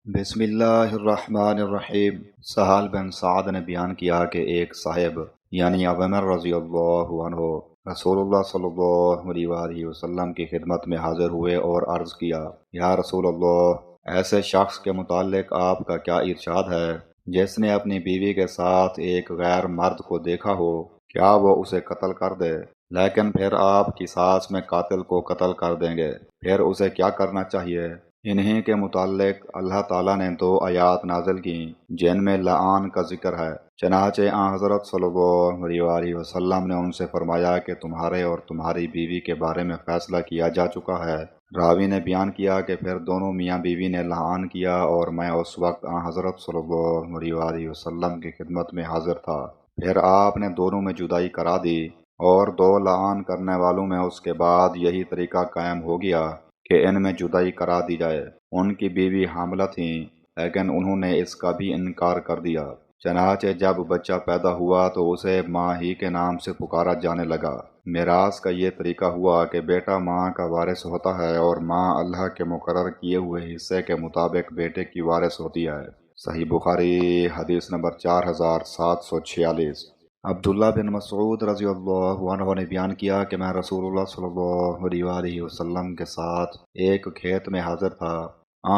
بسم اللہ الرحمن الرحیم۔ سہل بن سعد نے بیان کیا کہ ایک صاحب یعنی عمر رضی اللہ عنہ رسول اللہ صلی اللہ علیہ وآلہ وسلم کی خدمت میں حاضر ہوئے اور عرض کیا، یا رسول اللہ، ایسے شخص کے متعلق آپ کا کیا ارشاد ہے جس نے اپنی بیوی کے ساتھ ایک غیر مرد کو دیکھا ہو؟ کیا وہ اسے قتل کر دے؟ لیکن پھر آپ کی ساس میں قاتل کو قتل کر دیں گے، پھر اسے کیا کرنا چاہیے؟ انہی کے متعلق اللہ تعالیٰ نے 2 آیات نازل کیں جن میں لعان کا ذکر ہے۔ چنانچہ آن حضرت صلی اللہ علیہ وآلہ وسلم نے ان سے فرمایا کہ تمہارے اور تمہاری بیوی کے بارے میں فیصلہ کیا جا چکا ہے۔ راوی نے بیان کیا کہ پھر دونوں میاں بیوی نے لعان کیا اور میں اس وقت آن حضرت صلی اللہ علیہ وآلہ وسلم کی خدمت میں حاضر تھا۔ پھر آپ نے دونوں میں جدائی کرا دی اور 2 لعان کرنے والوں میں اس کے بعد یہی طریقہ قائم ہو گیا کہ ان میں جدائی کرا دی جائے۔ ان کی بیوی حاملہ تھیں لیکن انہوں نے اس کا بھی انکار کر دیا۔ چنانچہ جب بچہ پیدا ہوا تو اسے ماں ہی کے نام سے پکارا جانے لگا۔ میراث کا یہ طریقہ ہوا کہ بیٹا ماں کا وارث ہوتا ہے اور ماں اللہ کے مقرر کیے ہوئے حصے کے مطابق بیٹے کی وارث ہوتی ہے۔ صحیح بخاری حدیث نمبر 4746۔ عبداللہ بن مسعود رضی اللہ عنہ نے بیان کیا کہ میں رسول اللہ صلی اللہ علیہ وآلہ وسلم کے ساتھ ایک کھیت میں حاضر تھا۔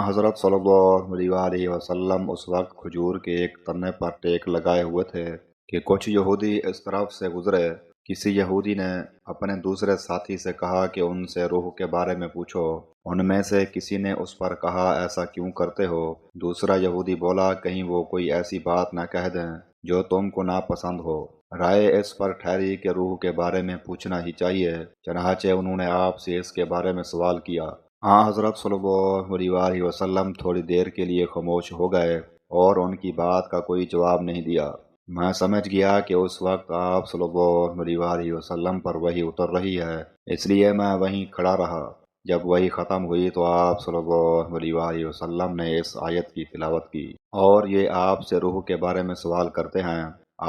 حضرت صلی اللہ علیہ وآلہ وسلم اس وقت کھجور کے ایک تنے پر ٹیک لگائے ہوئے تھے کہ کچھ یہودی اس طرف سے گزرے۔ کسی یہودی نے اپنے دوسرے ساتھی سے کہا کہ ان سے روح کے بارے میں پوچھو۔ ان میں سے کسی نے اس پر کہا، ایسا کیوں کرتے ہو؟ دوسرا یہودی بولا، کہیں وہ کوئی ایسی بات نہ کہہ دیں جو تم کو ناپسند ہو۔ رائے اس پر ٹھہری کہ روح کے بارے میں پوچھنا ہی چاہیے۔ چنانچہ انہوں نے آپ سے اس کے بارے میں سوال کیا۔ حضرت صلی اللہ علیہ وآلہ وسلم تھوڑی دیر کے لیے خاموش ہو گئے اور ان کی بات کا کوئی جواب نہیں دیا۔ میں سمجھ گیا کہ اس وقت آپ صلی اللہ علیہ وآلہ وسلم پر وحی اتر رہی ہے، اس لیے میں وہیں کھڑا رہا۔ جب وحی ختم ہوئی تو آپ صلی اللہ علیہ وآلہ وسلم نے اس آیت کی تلاوت کی، اور یہ آپ سے روح کے بارے میں سوال کرتے ہیں،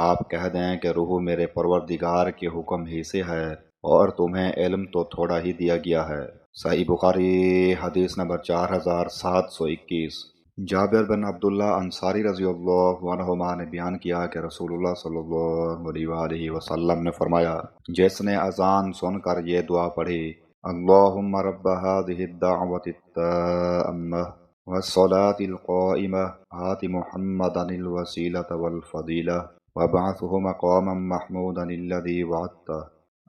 آپ کہہ دیں کہ روح میرے پروردگار کے حکم ہی سے ہے اور تمہیں علم تو تھوڑا ہی دیا گیا ہے۔ صحیح بخاری حدیث نمبر 4721۔ جابر بن عبداللہ انصاری رضی اللہ عنہما نے بیان کیا کہ رسول اللہ صلی اللہ علیہ وآلہ وسلم نے فرمایا، جس نے اذان سن کر یہ دعا پڑھی، اللہم رب هذه الدعوة التامة والصلاة القائمة آت محمدا الوسیلة والفضیلہ وابعثه مقاما محمودا الذی وعدتہ۔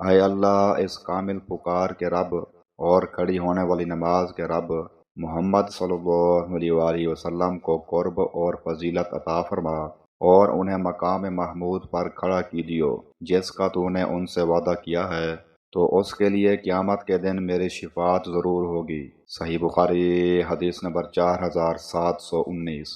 اے اللہ، اس کامل پکار کے رب اور کھڑی ہونے والی نماز کے رب، محمد صلی اللہ علیہ وآلہ وسلم کو قرب اور فضیلت عطا فرما اور انہیں مقام محمود پر کھڑا کیجیو جس کا تو نے ان سے وعدہ کیا ہے، تو اس کے لیے قیامت کے دن میری شفاعت ضرور ہوگی۔ صحیح بخاری حدیث نمبر 4719۔